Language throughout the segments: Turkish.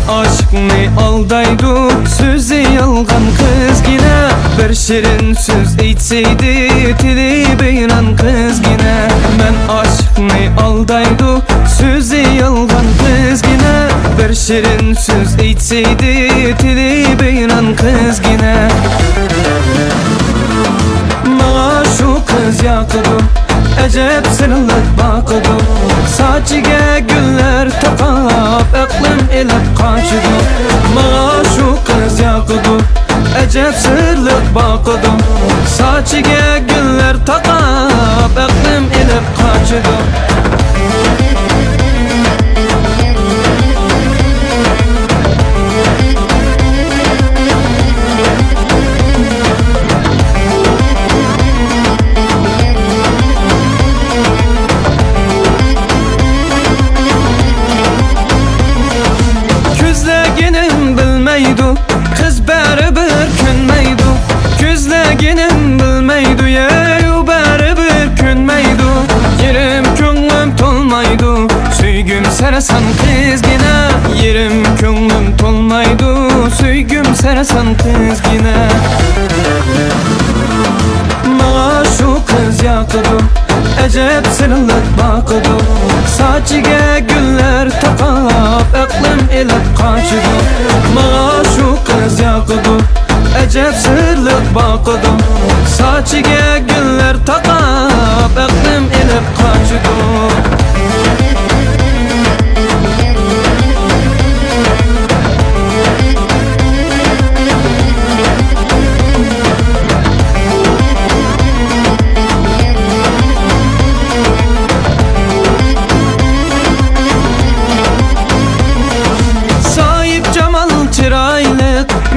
aşkını aldaydı, sözü yalgan kız yine. Bir şirin söz eytseydi, tili beyran kız yine. Ben aşkını aldaydı, sözü yalgan kız yine. Bir şirin söz eytseydi, tili beyran kız yine. Bana şu kız yakıdı, acep sınırlık bakıdı. Saçıga güller takap, aklım elip kaçıdı. Bana şu kız yakıdı, acep sırlık bakıdı. Saçıga güller takap, aklım elip kaçıdı. Kız baribir könmeydi, ko'zlaginim bilmaydi, yu baribir könmeydi. Yerim ko'nglim to'lmaydi, suygim sarasan qizgina. Yerim ko'nglim to'lmaydi, suygim sarasan qizgina. Bana şu kız yakıdı, acep sınırlık bakıdı. Saçıga güller takap, aklım elip kaçıdı. Bana şu kız yakıdı, acep sırlık bakıdı. Saçıga güller takap, aklım elip kaçıdı.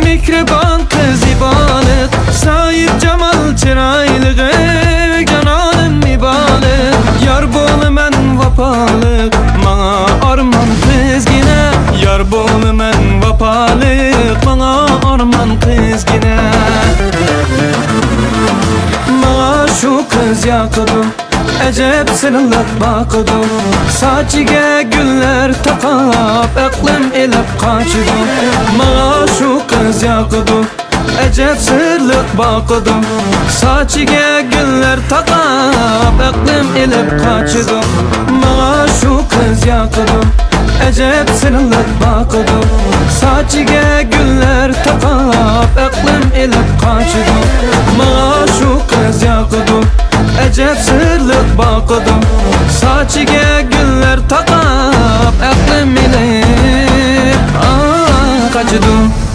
Mihriban kız ibadet, sahip cemal çıraylığı, cananım ibadet. Yar bolu men vapalık, bana arman kız yine. Yar bolu men vapalık, bana arman kız yine. Bana şu kız yakıdı, acep sınırlık bakıdı. Saçıga güller takap, aklım elip kaçıdı. Bana şu kız yakıdı, acep sırlık bakıdı. Saçıga güller takap, aklım elip kaçıdı. Bana şu kız yakıdı, acep sınırlık bakıdı. Saçıga güller takap, aklım elip kaçıdı. Bana şu kız yakıdı, acep sırlık bakıdı. Saçıga güller takap, aklım elip kaçıdı.